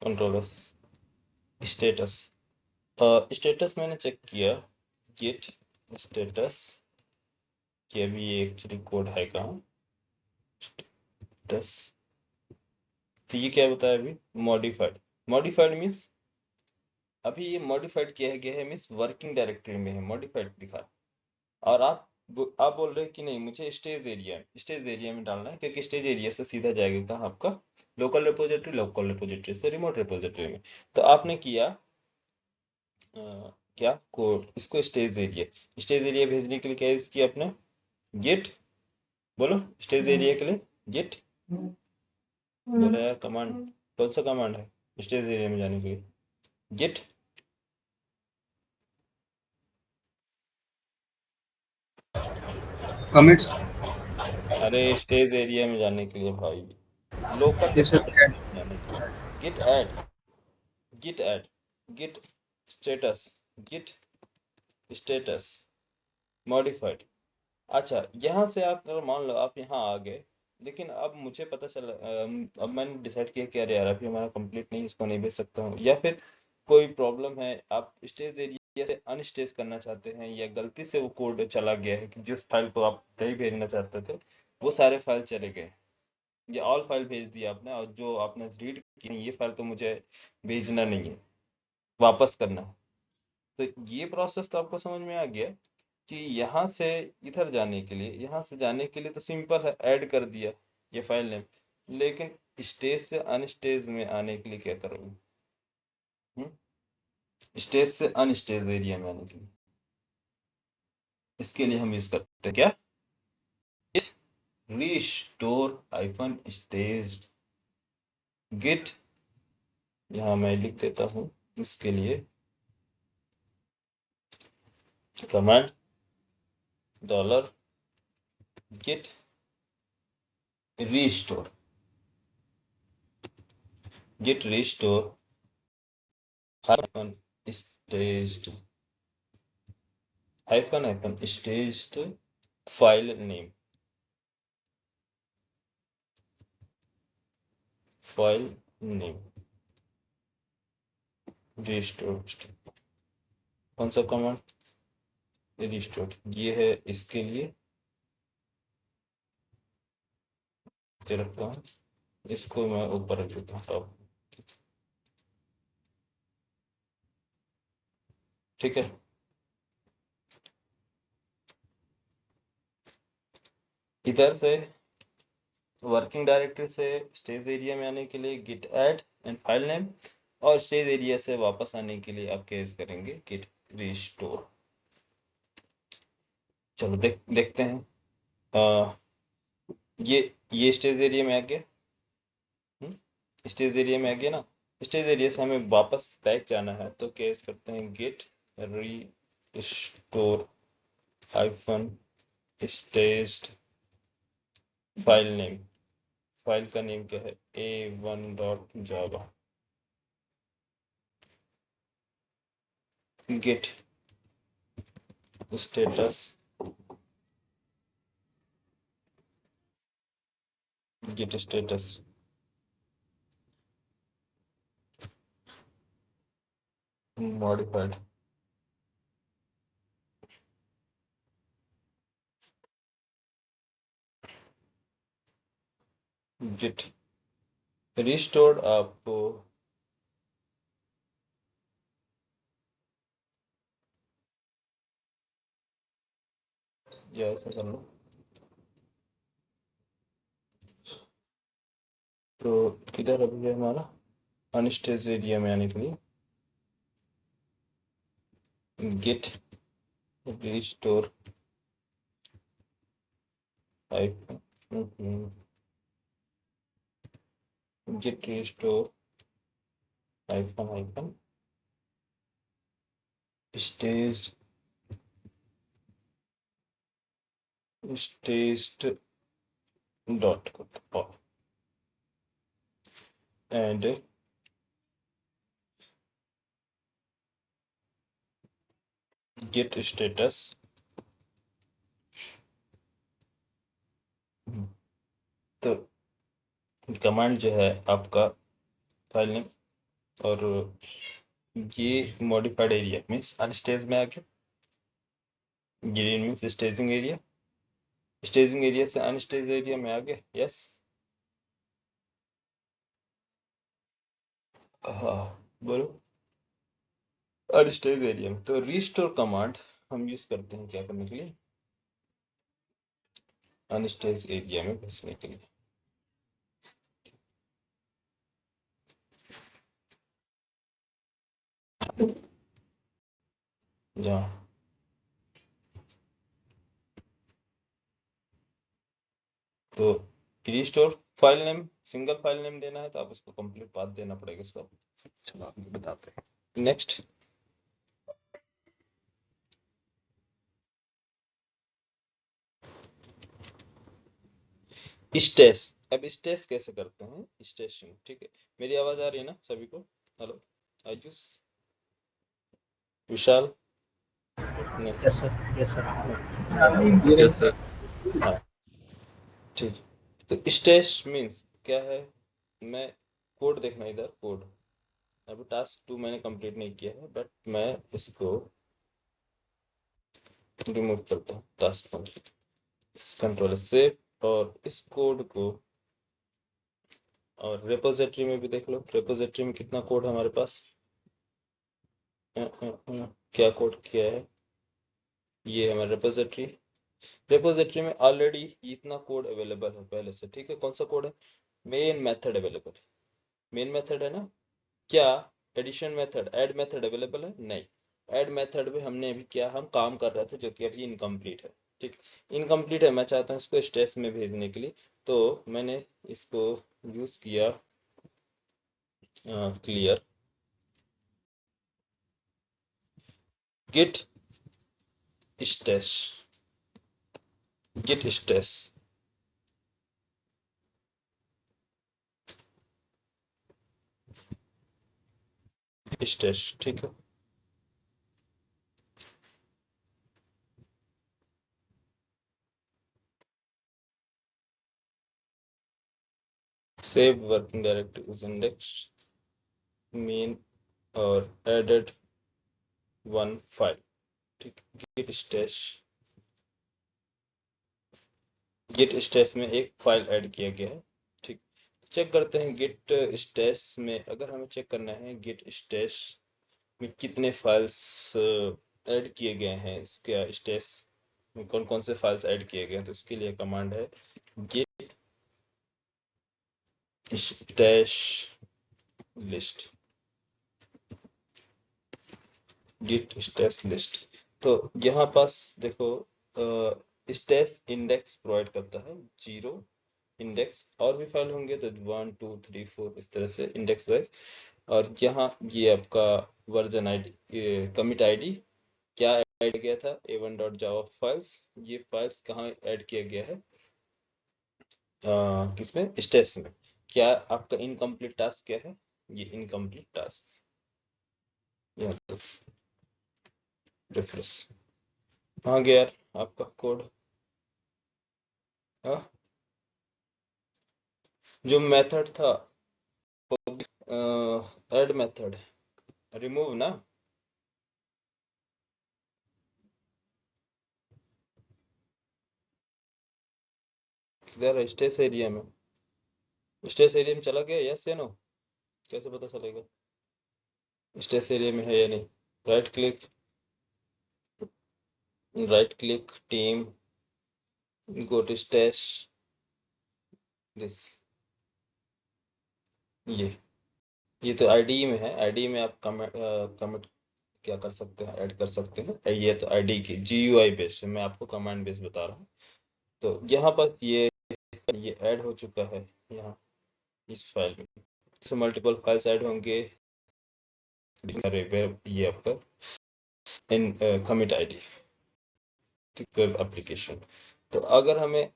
कंट्रोल स्टेटस। स्टेटस मैंने चेक किया, गेट स्टेटस कि अभी ये एक्चुअली कोड है कहाँ, स्टेटस। तो ये क्या बताया अभी, मॉडिफाइड मीन्स अभी ये मॉडिफाइड किया गया है, मीन्स वर्किंग डायरेक्टरी में है, मॉडिफाइड दिखा। और आप बोल रहे हैं कि नहीं, मुझे स्टेज एरिया में डालना है, क्योंकि स्टेज एरिया से सीधा जाएगा कहाँ आपका लोकल रिपोजिटरी से रिमोट रिपोजिटरी में। तो आपने किया क्या कोड, इसको स्टेज एरिया भेजने के लिए क्या यूज किया आपने, गेट, बोलो स्टेज एरिया के लिए गेट, बोलो यार कमांड, कौन सा कमांड है स्टेज एरिया में जाने के लिए, गेट कमिट्स अरे स्टेज एरिया में जाने के लिए भाई, लोकल इसे में जाने के लिए git add, git status, git status modified. अच्छा, यहाँ से आप अगर मान लो आप यहाँ आ गए, लेकिन अब मुझे पता चला, अब मैंने डिसाइड किया कि अरे यार अभी हमारा कंप्लीट नहीं, इसको नहीं भेज सकता हूँ, या फिर कोई प्रॉब्लम है, आप स्टेज एरिया से अनस्टेज करना चाहते हैं, या गलती से वो कोड चला गया है कि जिस फाइल को आप नहीं भेजना चाहते थे वो सारे फाइल चले गए, या ऑल फाइल भेज दिया आपने, और जो आपने रीड की नहीं, ये फाइल तो मुझे भेजना नहीं है, वापस करना है। तो ये प्रोसेस तो आपको समझ में आ गया कि यहाँ से इधर जाने के लिए, यहाँ से जाने के लिए तो सिंपल है, ऐड कर दिया ये फाइल नेम, लेकिन स्टेज से अनस्टेज में आने के लिए क्या करोगे? स्टेज से अनस्टेज एरिया में आने के लिए, इसके लिए हम यूज करते हैं क्या, रीस्टोर हाइफन स्टेज गिट। यहाँ मैं लिख देता हूँ इसके लिए command dollar git restore, git restore hyphen staged, hyphen staged file name, file name restore. कौन सा कमांड? रिस्टोर, ये है इसके लिए रखता हूँ, इसको मैं ऊपर रख देता हूँ टॉप, ठीक है। इधर से वर्किंग डायरेक्टरी से स्टेज एरिया में आने के लिए git add and file name, और स्टेज एरिया से वापस आने के लिए आप क्या करेंगे, गिट रिस्टोर। चलो देखते हैं। आ, ये स्टेज एरिया में आ गया, स्टेज एरिया में आ गया ना। स्टेज एरिया से हमें वापस बैक जाना है, तो क्या करते हैं, git restore hyphen staged file name, file का नेम क्या है, a1.java, git status, git status modified, git restored. आपको या ऐसा कर लो, तो किधर अभी है हमारा, अनस्टेज एरिया में आने के लिए git restore hyphen, git restore hyphen stage staged dot and git status. तो कमांड जो है आपका फाइल नेम, और ये मॉडिफाइड एरिया मीन्स अनस्टेज में आ गया, green means staging area, staging area से अनस्टेज एरिया में आ गए, यस। हाँ बोलो, अनस्टेज एरिया में तो रिस्टोर कमांड हम यूज करते हैं क्या करने के लिए, अनस्टेज एरिया में भेजने के लिए। जहाँ तो restore file name, single file name देना है तो आप इसको कंप्लीट पाथ देना पड़ेगा इसका। चलो आप बताते हैं नेक्स्ट। स्टेस। अब स्टेस कैसे करते हैं, स्टेशिंग, ठीक है। मेरी आवाज आ रही है ना सभी को? हेलो आयुष, विशाल? नहीं। Yes sir, yes sir. Yes sir. हाँ ठीक। तो स्टेश मीन्स क्या है, मैं कोड देखना इधर, कोड। अभी टास्क 2 मैंने कंप्लीट नहीं किया है, बट मैं इसको रिमूव करता हूँ, टास्क कंप्लीट, कंट्रोल सेव, और इस कोड को, और रेपोजिटरी में भी देख लो, रेपोजिटरी में कितना कोड है हमारे पास। क्या कोड किया है, ये है हमारा रेपोजिटरी। रेपोजिटरी में ऑलरेडी इतना कोड अवेलेबल है पहले से, ठीक है। कौन सा कोड है, मेन मेथड अवेलेबल है, मेन मेथड है ना। क्या addition method, add method available है? नहीं। ऐड मेथड में हमने अभी क्या, हम काम कर रहे थे, जो कि अभी इनकम्प्लीट है, ठीक। इनकम्प्लीट है, मैं चाहता हूँ इसको स्टेस में भेजने के लिए, तो मैंने इसको यूज किया clear git stash, git stash, stash, ठीक है। save working directory is indexed mean और added one file, ठीक। git stash, git stash में एक फाइल ऐड किया गया है, ठीक। चेक करते हैं git stash में, अगर हमें चेक करना है git stash में कितने फाइल्स ऐड किए गए हैं, इसके stash में कौन कौन से फाइल्स ऐड किए गए हैं, तो इसके लिए कमांड है git stash list, git stash list। तो यहाँ पास देखो, स्टेश इंडेक्स प्रोवाइड करता है 0 इंडेक्स, और भी फाइल होंगे तो 1 2 3 4 इस तरह से इंडेक्स वाइज। और यहाँ ये आपका वर्जन आईडी, कमिट आईडी क्या ऐड किया था, a1.java फाइल्स, ये फाइल्स कहाँ ऐड किया गया है, किसमें, स्टेश में। क्या आपका इनकम्प्लीट टास्क क्या है, ये इनकम्प्लीट टास्क, यहाँ तो रेफरेंस। कहाँ गया यार आपका कोड, हाँ जो मेथड था, ऐड मेथड, रिमूव ना, किधर है, स्टेस एरिया में, स्टेस एरिया में चला गया, यस या नो, कैसे पता चलेगा स्टेस एरिया में है या नहीं। Right click, right click team, go to stash, this, ये तो आईडी में है, आईडी में आप कमेंट क्या कर सकते हैं, ऐड कर सकते हैं। ये तो आईडी की GUI बेस्ड है, मैं आपको कमांड बेस्ड बता रहा हूँ। तो यहाँ पर ये ऐड हो चुका है यहाँ इस फाइल में, इससे मल्टीपल फाइल्स ऐड होंगे, ये आपका इन कमिट आईडी वेब एप्लीकेशन। तो अगर हमें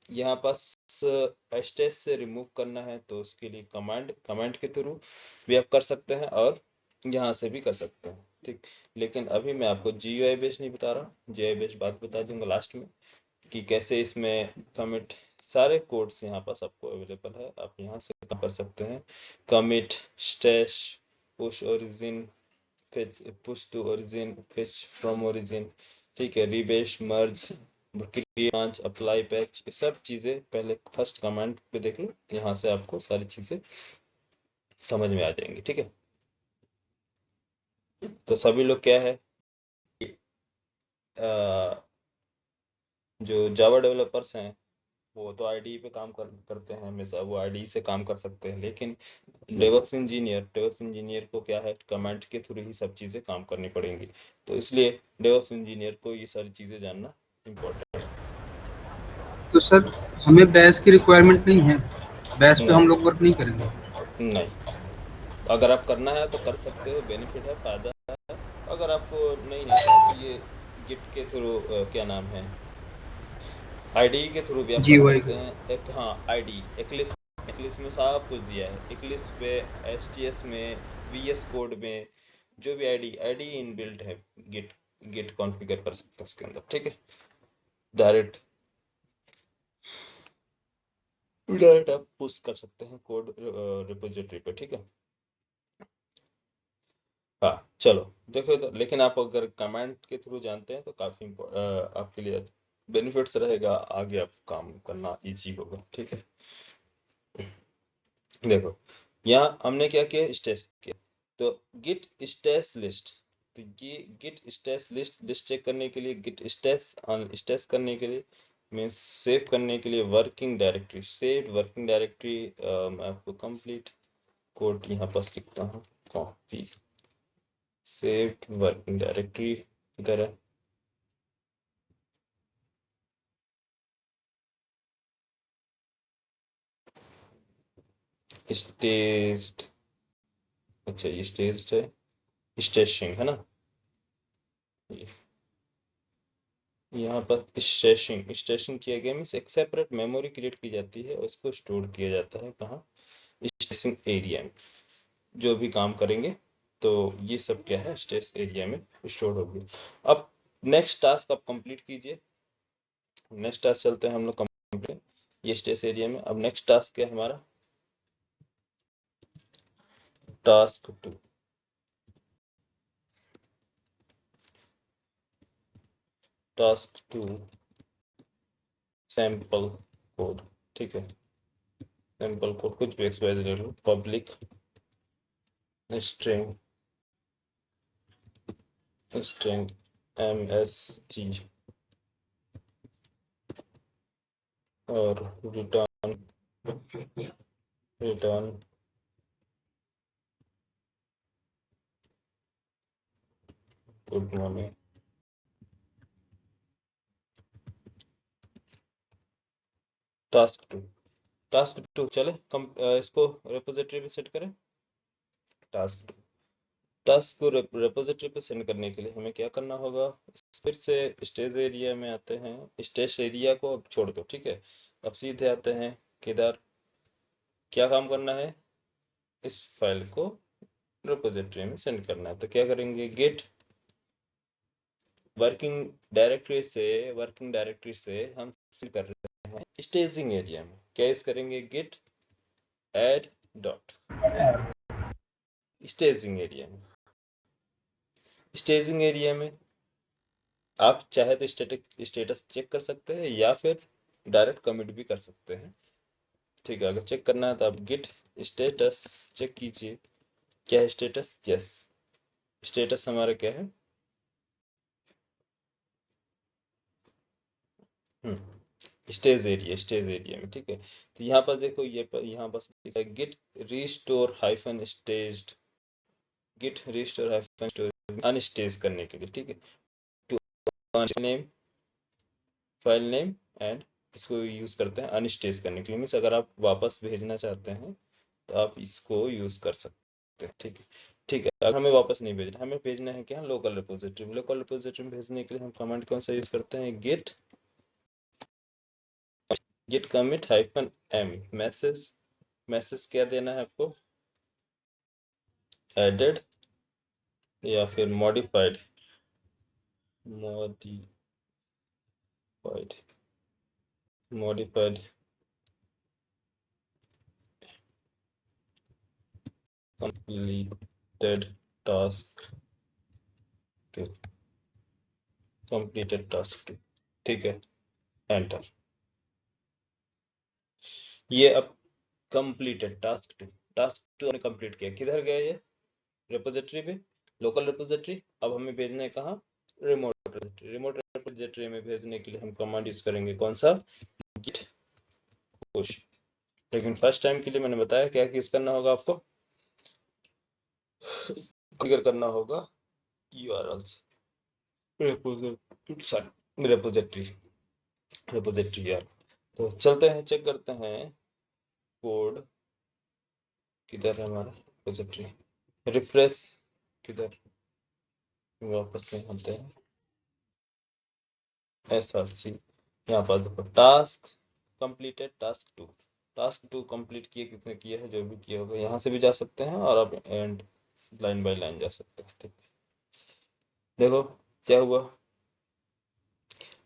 यहाँ पास स्टेश से रिमूव करना है, तो उसके लिए कमांड के थ्रू भी आप कर सकते हैं, और यहाँ से भी कर सकते हैं, ठीक। लेकिन अभी मैं आपको GUI बेस्ड नहीं बता रहा, GUI बेस्ड बात बता दूंगा लास्ट में, कि कैसे इसमें कमिट, सारे कोड्स यहाँ पास आपको अवेलेबल है, आप यहाँ से कर सकते हैं। Commit, stash, push origin, fetch, push to origin, fetch from origin, ठीक है, rebase, merge, branch, apply patch, ये सब चीजें पहले फर्स्ट कमांड पे देख लो, यहाँ से आपको सारी चीजें समझ में आ जाएंगी, ठीक है। तो सभी लोग क्या है, जो जावा डेवलपर्स हैं, वो तो आईडी पे काम करते हैं हमेशा, वो आईडी से काम कर सकते हैं, लेकिन डेवऑप्स इंजीनियर को क्या है, कमांड के थ्रू ही सब चीजें काम करनी पड़ेंगी। तो इसलिए डेवऑप्स इंजीनियर को ये सारी चीजें जानना इम्पोर्टेंट है। तो सर हमें बैच की रिक्वायरमेंट नहीं है, बैच पे नहीं हम लोग वर्क नहीं करेंगे। नहीं, अगर आप करना है तो कर सकते हो, बेनिफिट है, फायदा है। अगर आपको नहीं है तो ये गिट के थ्रू क्या नाम है, आईडी के थ्रू भी आप कर GUI सकते हैं। एक हाँ आईडी एक्लिप्स में सब कुछ दिया है, एक्लिप्स पे, एसटीएस में, वीएस कोड में, जो भी आईडी इनबिल्ट है, गिट गिट कॉन्फ़िगर कर सकते हैं इसके अंदर, ठीक है। डायरेक्ट डायरेक्ट आप पुश कर सकते हैं कोड रिपोजिटरी पे, ठीक है। हाँ चलो देखो तो, लेकिन आप अगर कमांड के थ्रू जानते हैं तो काफी आपके लिए बेनिफिट्स रहेगा, आगे आप काम करना इजी होगा, ठीक है। देखो यहाँ हमने क्या किया, स्टेज किया, तो गिट स्टेज लिस्ट, तो ये गिट स्टेज लिस्ट चेक करने के लिए, गिट स्टेज स्टेज करने के लिए मीन्स सेव करने के लिए working directory, saved working directory. मैं आपको कंप्लीट कोड यहाँ पास लिखता हूँ, कॉपी सेव्ड वर्किंग डायरेक्टरी इधर है, स्टेज्ड, अच्छा ये स्टेज्ड है, स्टेशिंग है ना, यहाँ पर स्टेशिंग किया गया मीन्स एक सेपरेट मेमोरी क्रिएट की जाती है और उसको स्टोर किया जाता है कहाँ, स्टेशिंग एरिया में। जो भी काम करेंगे तो ये सब क्या है, स्टेश एरिया में स्टोर होगी। अब नेक्स्ट टास्क आप कंप्लीट कीजिए, नेक्स्ट टास्क चलते हैं हम लोग कंप्लीट, ये स्टेश एरिया में। अब नेक्स्ट टास्क क्या है हमारा, टास्क 2, टास्क 2 सैंपल कोड, ठीक है। सैंपल कोड कुछ भी एक्सपायर ले लो, पब्लिक स्ट्रिंग स्ट्रिंग MSG और return good morning. Task two चले इसको रेपोजिटरी पे सेट करें। टास्क को रेपोजिटरी पे सेंड करने के लिए हमें क्या करना होगा, फिर से स्टेज एरिया में आते हैं, स्टेज एरिया को अब छोड़ दो, ठीक है। अब सीधे आते हैं किधर, क्या काम करना है, इस फाइल को रेपोजिटरी में सेंड करना है। तो क्या करेंगे, गेट वर्किंग डायरेक्टरी से हम सेंड कर रहे हैं स्टेजिंग एरिया में, क्या इस करेंगे, git add dot staging area में। स्टेजिंग एरिया में आप चाहे तो स्टेटस चेक कर सकते हैं या फिर डायरेक्ट कमिट भी कर सकते हैं, ठीक है। अगर चेक करना है तो आप गिट स्टेटस चेक कीजिए, क्या है स्टेटस, यस स्टेटस हमारा क्या है, स्टेज एरिया में, ठीक है। तो यहाँ पर देखो, ये यहाँ बस लिखा है git restore hyphen staged, git restore hyphen stage unstage करने के लिए, ठीक है। To name file name and इसको यूज करते हैं अनस्टेज करने के लिए, मीन्स अगर आप वापस भेजना चाहते हैं तो आप इसको यूज कर सकते हैं, ठीक है। ठीक है, अगर हमें वापस नहीं भेजना, हमें भेजना है क्या, लोकल रिपोजिटरी में। लोकल रिपोजिटरी में भेजने के लिए हम कमांड कौन सा यूज करते हैं, git commit hyphen m message क्या देना है आपको, एडेड या फिर modified completed task two, completed task two, ठीक है, एंटर। ये अब completed टास्क टू हमने कंप्लीट किया, किधर गया ये, रिपोजिटरी पे, लोकल रिपोजिटरी। अब हमें भेजना है कहाँ, रिमोट रिपोजिटरी में भेजने के लिए हम कमांड यूज करेंगे कौन सा, git push। लेकिन फर्स्ट टाइम के लिए मैंने बताया क्या यूज करना होगा, आपको कॉन्फ़िगर करना होगा URLs रिपोजिटरी यार। तो चलते हैं चेक करते हैं कोड किधर है हमारा, रिपोजिटरी रिफ्रेश किधर, वापस से आते हैं src यहाँ पर देखो task completed, task two complete किए, किसने किया है, जो भी किया होगा यहाँ से भी जा सकते हैं और आप एंड लाइन बाय लाइन जा सकते हैं। ठीक, देखो क्या हुआ,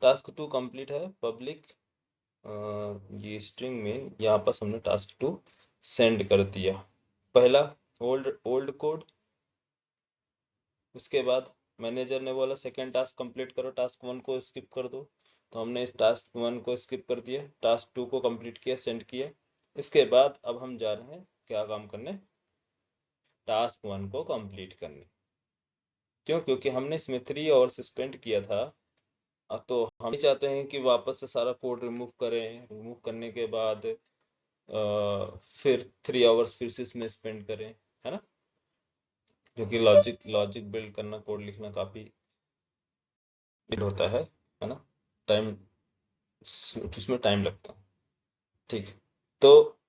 टास्क टू कंप्लीट है पब्लिक, ये स्ट्रिंग में यहाँ पर हमने टास्क टू सेंड कर दिया, पहला ओल्ड कोड। उसके बाद मैनेजर ने बोला सेकेंड टास्क कंप्लीट करो, टास्क वन को स्किप कर दो, तो हमने इस टास्क वन को स्किप कर दिया, टास्क टू को कंप्लीट किया, सेंड किया। इसके बाद अब हम जा रहे हैं क्या काम करने, टास्क वन को कंप्लीट करने। क्यों? क्योंकि हमने इसमें 3 आवर्स स्पेंड किया था, तो हम चाहते हैं कि वापस से सारा कोड रिमूव करें, रिमूव करने के बाद फिर 3 आवर्स फिर से इसमें स्पेंड करें, है ना, क्योंकि लॉजिक बिल्ड करना, कोड लिखना काफी होता है ना, टाइम, उसमें टाइम लगता है। ठीक, तो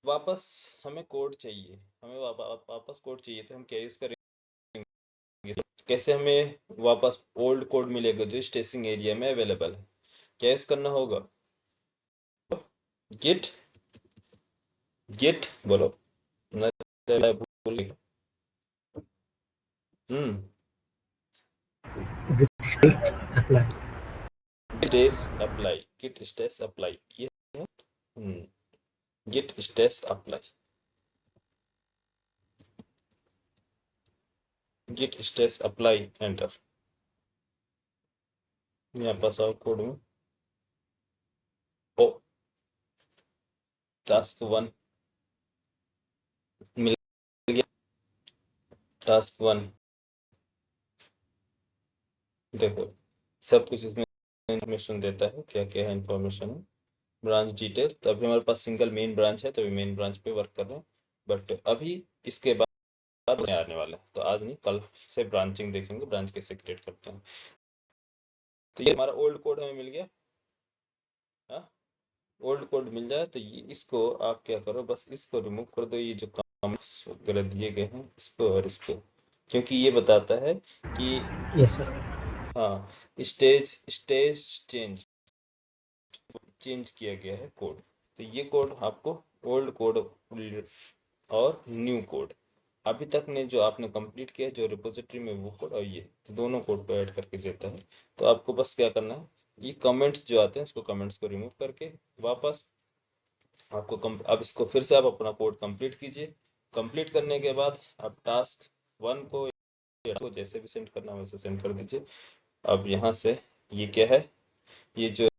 वापस हमें कोड चाहिए, हमें वापस कोड चाहिए, तो हम क्या यूज करेंगे, कैसे हमें वापस ओल्ड कोड मिलेगा जो स्टेजिंग एरिया में अवेलेबल है, क्या यूज करना होगा, गिट बोलो, भूल गया। अप्लाई git status apply ये है, git status apply, git status apply enter. यहाँ पास आओ कोड में, ओ टास्क वन मिल गया, टास्क वन देखो सब कुछ इसमें इन्फॉर्मेशन देता है, क्या क्या है इन्फॉर्मेशन है, ब्रांच डिटेल। तो अभी हमारे पास सिंगल मेन ब्रांच है, तो अभी मेन ब्रांच पे वर्क कर रहे हैं, बट अभी इसके बाद में आने वाला है, तो आज नहीं कल से ब्रांचिंग देखेंगे, ब्रांच कैसे क्रिएट करते हैं। तो ये हमारा ओल्ड कोड हमें मिल गया, हाँ ओल्ड कोड मिल जाए तो ये इसको आप क्या करो, बस इसको रिमूव कर दो, ये जो कमेंट्स वगैरह दिए गए हैं इसको और इसको, क्योंकि ये बताता है कि यस सर हाँ स्टेज चेंज किया गया है कोड। तो ये कोड आपको ओल्ड कोड और न्यू कोड अभी तक ने जो आपने कंप्लीट किया जो रिपोजिटरी में, वो कोड और ये तो दोनों कोड को ऐड करके देता है। तो आपको बस क्या करना है, ये कमेंट्स जो आते हैं उसको कमेंट्स को रिमूव करके वापस आपको अब इसको फिर से आप अपना कोड कंप्लीट कीजिए। कंप्लीट करने के बाद आप टास्क वन को जैसे भी सेंड करना वैसे सेंड कर दीजिए। अब यहाँ से ये क्या है, ये जो है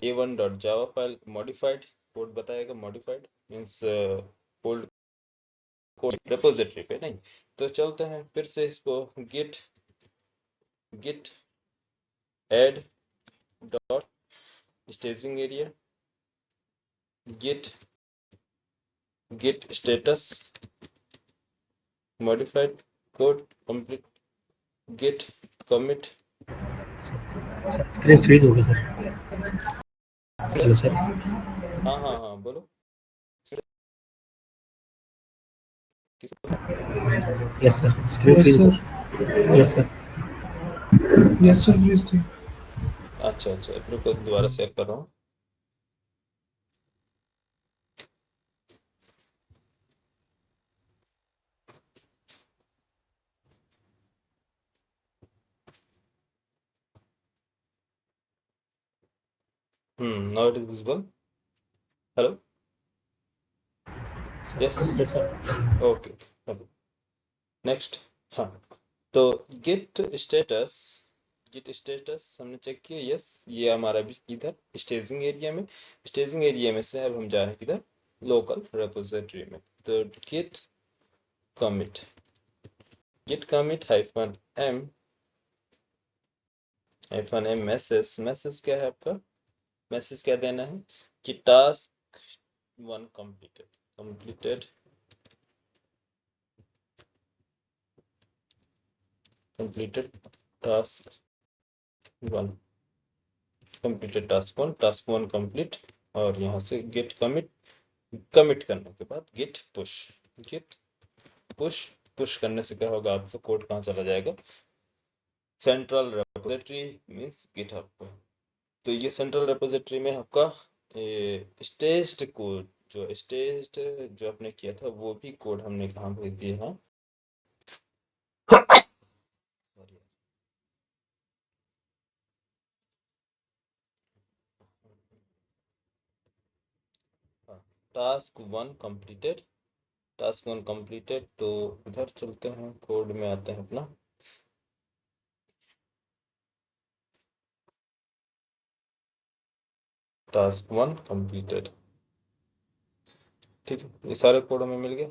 a1.java फाइल मॉडिफाइड कोड बताएगा, modified means old code repository पे नहीं। तो चलते हैं फिर से इसको git add dot staging area git status modified code complete git commit। Sir screen freeze हो गया सर। हेलो सर हाँ हाँ हाँ बोलो, किस यस सर स्क्रीन फ्रीज हो गया यस सर प्लीज थी। अच्छा रुको दोबारा शेयर कर रहा हूँ। now it is visible, hello, yes, yes sir okay, next. हाँ तो गिट स्टेटस हमने चेक किया, यस ये हमारा भी किधर स्टेजिंग एरिया में, स्टेजिंग एरिया में से अब हम जा रहे हैं किधर, लोकल रिपोजिटरी में। तो git commit hyphen M message क्या है आपका, मैसेज क्या देना है कि task one completed task one task one complete, और यहाँ से गेट कमिट करने के बाद गेट पुश करने से क्या होगा, आपका कोड कहाँ चला जाएगा, सेंट्रल रिपोजिटरी मींस गिटहब पर। तो ये सेंट्रल रिपोजिटरी में आपका स्टेज्ड कोड, जो स्टेज्ड जो आपने किया था वो भी कोड हमने कहाँ भेज दिए हैं। Task 1 completed, task 1 completed. तो इधर चलते हैं, कोड में आते हैं अपना। टास्क 1 कंप्लीटेड, ठीक है, ये सारे कोड हमें मिल गए।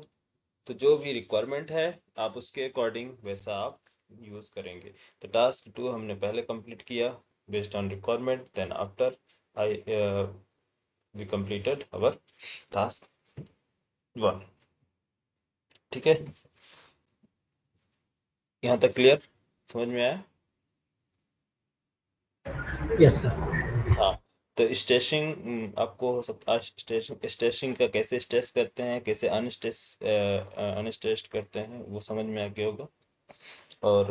तो जो भी रिक्वायरमेंट है आप उसके अकॉर्डिंग वैसा आप यूज करेंगे। तो टास्क 2 हमने पहले कंप्लीट किया based on requirement, then after I we completed our task 1। ठीक है, यहाँ तक क्लियर, समझ में आया? Yes sir. हाँ, तो स्टेशिंग आपको हो सकता है, स्टेशिंग का कैसे स्टेश करते हैं, कैसे अनस्टेस्ड करते हैं वो समझ में आ गया होगा। और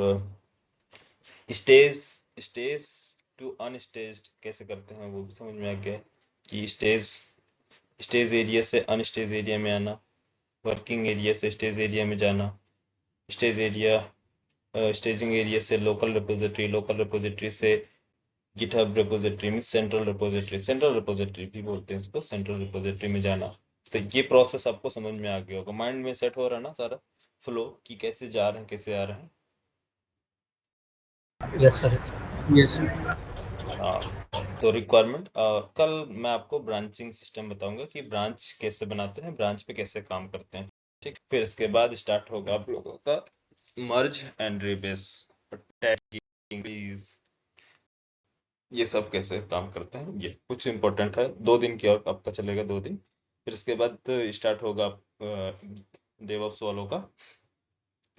स्टेज स्टेज टू अनस्टेज्ड कैसे करते हैं वो भी समझ में आ गया है, कि स्टेज एरिया से अनस्टेज एरिया में आना, वर्किंग एरिया से स्टेज एरिया में जाना, स्टेज एरिया स्टेजिंग एरिया से लोकल रिपोजिटरी से गिटहब रिपोजिटरी में सेंट्रल रिपोजिटरी भी बोलते हैं इसको, सेंट्रल रिपोजिटरी में जाना। तो ये प्रोसेस आपको समझ में आ गया होगा, माइंड में सेट हो रहा है ना सारा फ्लो, कि कैसे जा रहे हैं कैसे आ रहे हैं। Yes sir. Yes sir. हाँ, तो रिक्वायरमेंट कल मैं आपको ब्रांचिंग सिस्टम बताऊंगा कि ब्रांच कैसे बनाते हैं, ब्रांच पे कैसे काम करते हैं। ठीक, फिर इसके बाद स्टार्ट होगा आप लोगों का मर्ज एंड रिबेस, टैगिंग, ये सब कैसे काम करते हैं, ये कुछ इंपॉर्टेंट है। 2 दिन की और आपका चलेगा, 2 दिन। फिर इसके बाद स्टार्ट होगा डेवऑप्स वालों का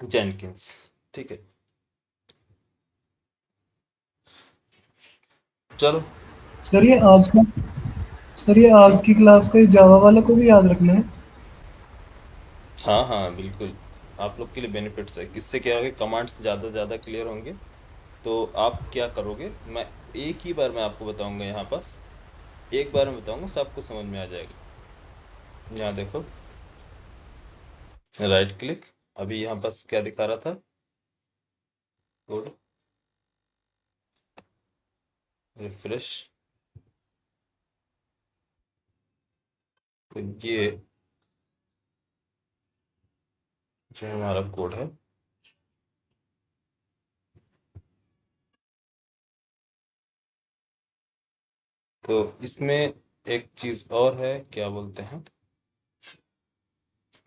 जेनकिंस। ठीक है, चलो। सर ये आज की क्लास का जावा वाला को भी याद रखना है। हाँ हाँ बिल्कुल, आप लोग के लिए बेनिफिट्स है, इससे क्या होगा, कमांड्स ज्यादा क्लियर होंगे। तो आप क्या करोगे, मैं एक ही बार मैं आपको बताऊंगा, यहाँ पास एक बार में बताऊंगा, सबको समझ में आ जाएगा। यहाँ देखो, राइट क्लिक, अभी यहाँ पास क्या दिखा रहा था, कोड, रिफ्रेश। तो ये जो हमारा कोड है, तो इसमें एक चीज और है, क्या बोलते हैं,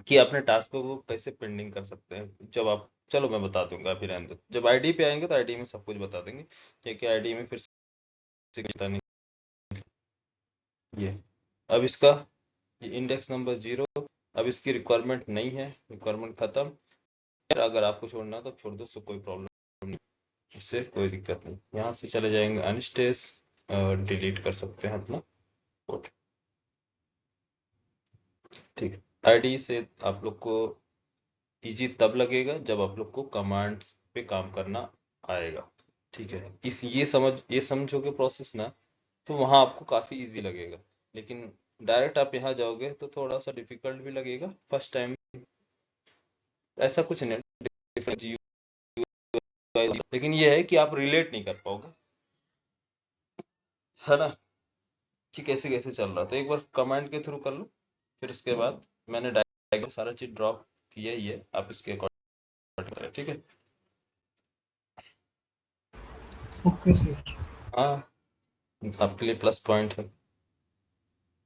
कि अपने टास्कों को कैसे पेंडिंग कर सकते हैं। जब आप, चलो मैं बता दूंगा, अभी रहने दो, जब आईडी पे आएंगे तो आईडी में सब कुछ बता देंगे, क्योंकि आईडी में फिर से बता नहीं। ये अब इसका ये इंडेक्स नंबर 0, अब इसकी रिक्वायरमेंट नहीं है, रिक्वायरमेंट खत्म। फिर अगर आपको छोड़ना है तो छोड़ दो, उससे कोई प्रॉब्लम नहीं, इससे कोई दिक्कत नहीं। यहाँ से चले जाएंगे अनस्टेज, डिलीट कर सकते हैं अपना कोड। ठीक, आईडी से आप लोग को इजी तब लगेगा जब आप लोग को कमांड्स पे काम करना आएगा। ठीक है, इस ये समझोगे प्रोसेस ना, तो वहां आपको काफी इजी लगेगा। लेकिन डायरेक्ट आप यहाँ जाओगे तो थोड़ा सा डिफिकल्ट भी लगेगा फर्स्ट टाइम। ऐसा कुछ नहीं, लेकिन ये है कि आप रिलेट नहीं कर पाओगे, है ना, कि कैसे कैसे चल रहा। तो एक बार कमांड के थ्रू कर लो, फिर इसके बाद मैंने डायग्राम सारा चीज ड्रॉप किया ही है, आप इसके अकॉर्डिंग करें। ठीक है, ओके सर। हाँ, आपके लिए प्लस पॉइंट है।